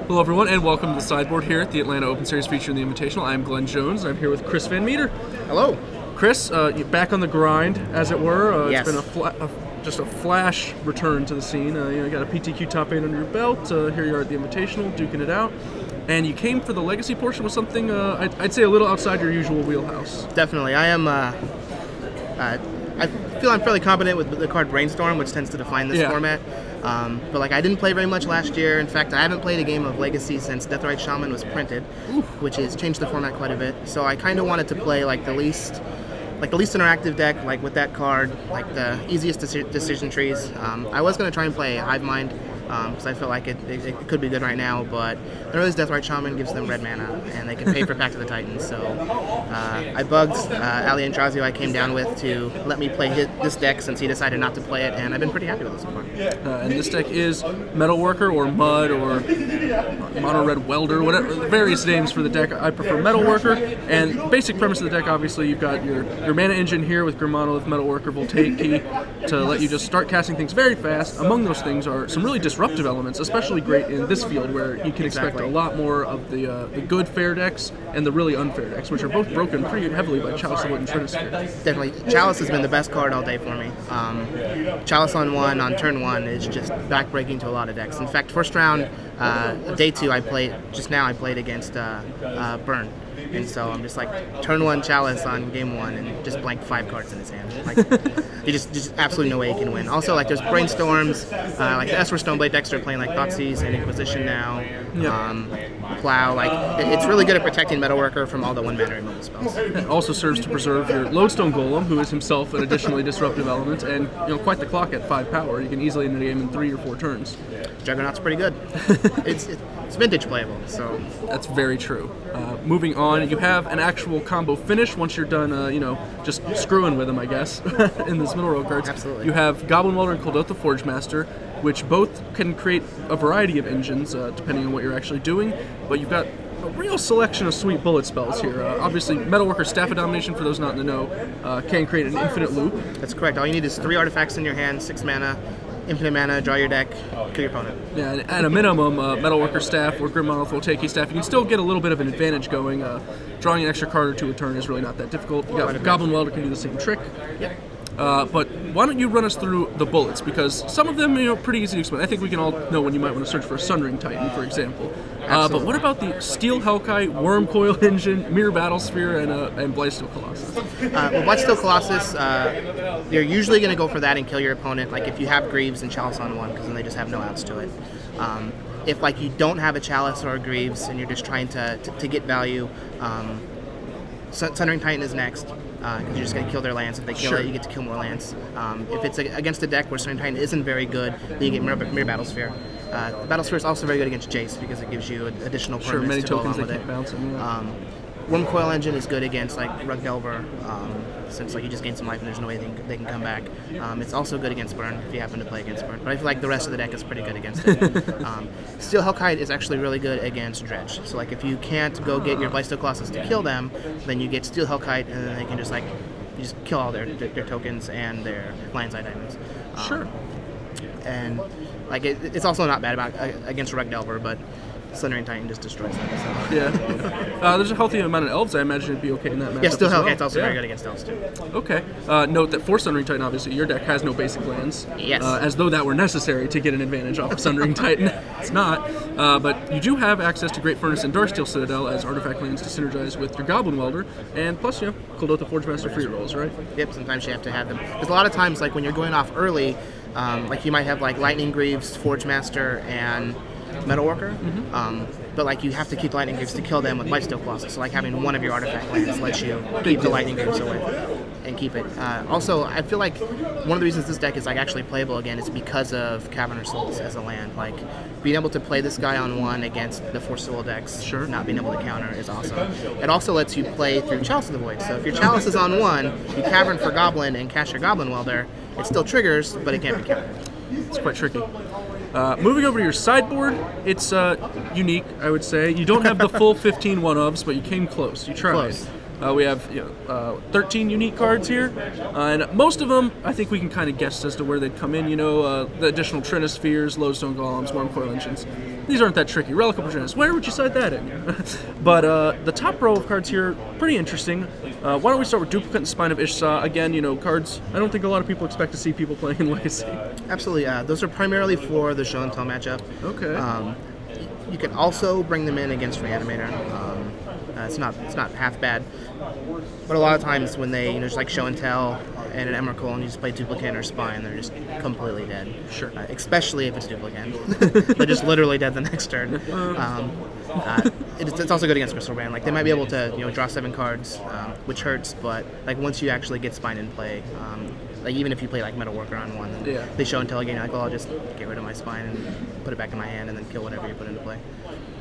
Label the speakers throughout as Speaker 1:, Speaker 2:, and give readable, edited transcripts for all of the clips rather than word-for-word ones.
Speaker 1: Hello everyone, and welcome to the sideboard here at the Atlanta Open Series featuring the Invitational. I'm Glenn Jones. I'm here with Chris VanMeter.
Speaker 2: Hello.
Speaker 1: Chris, you're back on the grind, as it were.
Speaker 2: Yes.
Speaker 1: It's been just a flash return to the scene. You got a PTQ top 8 under your belt. Here you are at the Invitational, duking it out. And you came for the legacy portion with something, I'd say, a little outside your usual wheelhouse.
Speaker 2: Definitely. I am. I feel I'm fairly competent with the card Brainstorm, which tends to define this format. But I didn't play very much last year. In fact, I haven't played a game of Legacy since Deathrite Shaman was printed, which has changed the format quite a bit. So I kind of wanted to play the least interactive deck, with that card, the easiest decision trees. I was going to try and play Hive Mind, because I feel like it could be good right now, but I realized Deathrite Shaman gives them red mana, and they can pay for Pact of the Titans, so I bugged Ali and Trazio I came down with to let me play this deck since he decided not to play it, and I've been pretty happy with it so far.
Speaker 1: And this deck is Metalworker, or Mud, or Mono Red Welder, whatever, various names for the deck. I prefer Metalworker, and basic premise of the deck, obviously, you've got your mana engine here with Grim Monolith, Metalworker, Voltaic Key, to let you just start casting things very fast. Among those things are some really disruptive elements, especially great in this field where you can expect a lot more of the good fair decks and the really unfair decks, which are both broken pretty heavily by Chalice of Wood and Trinisphere.
Speaker 2: Definitely. Chalice has been the best card all day for me. Chalice on turn 1 is just backbreaking to a lot of decks. In fact, first round, day 2, I played against Burn. And so I'm just turn 1 Chalice on game 1 and just blank 5 cards in his hand. You just absolutely no way he can win. Also, there's Brainstorms, the Esper Stoneblade decks are playing Thoughtseize and Inquisition now. Plow, it's really good at protecting Metalworker from all the 1-mana removal spells.
Speaker 1: It also serves to preserve your Lodestone Golem, who is himself an additionally disruptive element, and quite the clock at 5 power. You can easily end the game in 3 or 4 turns.
Speaker 2: Juggernaut's pretty good. It's vintage playable, so
Speaker 1: that's very true. Moving on, you have an actual combo finish once you're done, just screwing with them, I guess, in this middle row cards.
Speaker 2: Absolutely.
Speaker 1: You have Goblin Welder and Kuldotha Forgemaster, which both can create a variety of engines, depending on what you're actually doing, but you've got a real selection of sweet bullet spells here. Obviously, Metalworker Staff of Domination, for those not in the know, can create an infinite loop.
Speaker 2: That's correct. All you need is 3 artifacts in your hand, 6 mana, infinite mana, draw your deck, kill your opponent.
Speaker 1: Yeah, and at a minimum, Metalworker Staff or Grim Monolith Voltaic Staff, you can still get a little bit of an advantage going. Drawing an extra card or 2 a turn is really not that difficult. You got Goblin Welder can do the same trick.
Speaker 2: Yep.
Speaker 1: But why don't you run us through the bullets, because some of them pretty easy to explain. I think we can all know when you might want to search for a Sundering Titan, for example. But what about the Steel Hellkite, Worm Coil Engine, Mirror Battlesphere, and Blightsteel Colossus?
Speaker 2: Blightsteel Colossus, you're usually going to go for that and kill your opponent, if you have Greaves and Chalice on 1, because then they just have no outs to it. If you don't have a Chalice or a Greaves and you're just trying to get value, Sundering Titan is next. Because you're just going to kill their lands. If they kill it, you get to kill more lands. If it's against a deck where Sundering Titan isn't very good, then you get Mirror Battlesphere. Battlesphere is also very good against Jace because it gives you additional permanents
Speaker 1: many
Speaker 2: to go
Speaker 1: tokens
Speaker 2: along with
Speaker 1: that keep bouncing.
Speaker 2: Worm Coil Engine is good against Rug Delver, since you just gain some life and there's no way they can come back. It's also good against Burn if you happen to play against Burn, but I feel like the rest of the deck is pretty good against it. Steel Hellkite is actually really good against Dredge. So if you can't go get your Blightsteel Colossus to kill them, then you get Steel Hellkite and then they can just you just kill all their tokens and their Lion's Eye Diamonds.
Speaker 1: Sure.
Speaker 2: And it's also not bad against Rug Delver, but Sundering Titan just destroys them. So.
Speaker 1: Yeah. There's a healthy amount of elves. I imagine it'd be okay in that matchup.
Speaker 2: Yeah, Steel
Speaker 1: well.
Speaker 2: Hellkite's also very good against elves too.
Speaker 1: Okay. Note that for Sundering Titan, obviously, your deck has no basic lands.
Speaker 2: Yes.
Speaker 1: As though that were necessary to get an advantage off of Sundering Titan. It's not. But you do have access to Great Furnace and Darksteel Citadel as artifact lands to synergize with your Goblin Welder, and plus, Kuldotha Forgemaster free rolls, right?
Speaker 2: Yep. Sometimes you have to have them. Because a lot of times, when you're going off early, you might have Lightning Greaves, Forgemaster, and Metalworker. But you have to keep Lightning Greaves to kill them with Blightsteel Colossus. So having one of your artifact lands lets you keep the Lightning Greaves away and keep it. Also, I feel like one of the reasons this deck is actually playable again is because of Cavernous Souls as a land. Being able to play this guy on 1 against the Force Soul decks, not being able to counter is awesome. It also lets you play through Chalice of the Void. So if your Chalice is on 1, you Cavern for Goblin and cast your Goblin Welder. It still triggers, but it can't be countered.
Speaker 1: It's quite tricky. Moving over to your sideboard, it's unique, I would say. You don't have the full 15 one-ofs, but you came close. You tried.
Speaker 2: Close.
Speaker 1: We have 13 unique cards here, and most of them I think we can kind of guess as to where they'd come in. The additional Trinispheres, Lodestone Golems, Wormcoil Engines. These aren't that tricky. Relic of Progenitus, where would you cite that in? But the top row of cards here, pretty interesting. Why don't we start with Duplicate and Spine of Ishsa? Again, cards I don't think a lot of people expect to see people playing in Legacy.
Speaker 2: Absolutely. Those are primarily for the show and tell matchup.
Speaker 1: Okay.
Speaker 2: You can also bring them in against Reanimator. It's not half bad. But a lot of times when they just like show and tell and an Emrakul and you just play Duplicate or Spine, they're just completely dead.
Speaker 1: Sure.
Speaker 2: Especially if it's Duplicate. They're just literally dead the next turn. It's also good against Crystal Brand. Like they might be able to draw 7 cards, which hurts, but like once you actually get Spine in play, like even if you play like Metalworker on one, they show and tell again, you're like, well, I'll just get rid of my Spine and put it back in my hand and then kill whatever you put into play.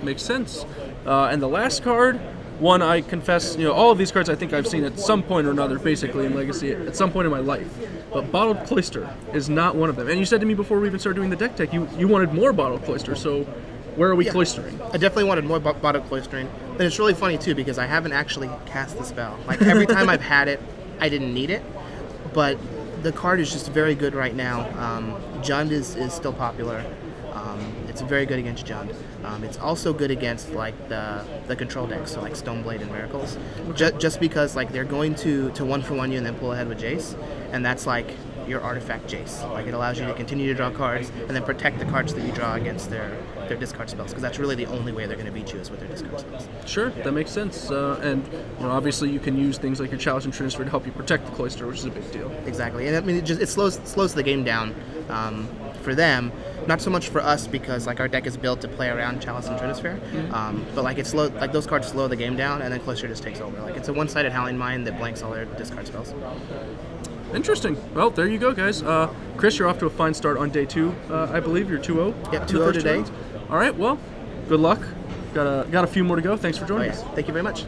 Speaker 1: Makes sense. And the last card, one I confess, all of these cards I think I've seen at some point or another, basically in Legacy, at some point in my life. But Bottled Cloister is not one of them. And you said to me before we even started doing the deck tech, you wanted more Bottled Cloister, so where are we cloistering?
Speaker 2: I definitely wanted more Bottled Cloistering. And it's really funny too because I haven't actually cast the spell. Like every time I've had it, I didn't need it. But the card is just very good right now. Jund is still popular. It's very good against Jund. It's also good against like the control decks, so like Stoneblade and Miracles. Just because like they're going to 1-for-1 you and then pull ahead with Jace, and that's like your artifact Jace. Like it allows you to continue to draw cards and then protect the cards that you draw against their discard spells, because that's really the only way they're going to beat you is with their discard spells.
Speaker 1: Sure, that makes sense. And obviously you can use things like your Chalice and Trinisphere to help you protect the Cloister, which is a big deal.
Speaker 2: Exactly, and I mean it slows the game down for them. Not so much for us because like our deck is built to play around Chalice and Trinisphere, but like those cards slow the game down, and then Cloister just takes over. Like it's a one-sided Howling Mine that blanks all their discard spells.
Speaker 1: Interesting. Well, there you go, guys. Chris, you're off to a fine start on day 2, I believe. You're 2-0.
Speaker 2: Yep, 2-0 today.
Speaker 1: All right. Well, good luck. Got a few more to go. Thanks for joining us.
Speaker 2: Thank you very much.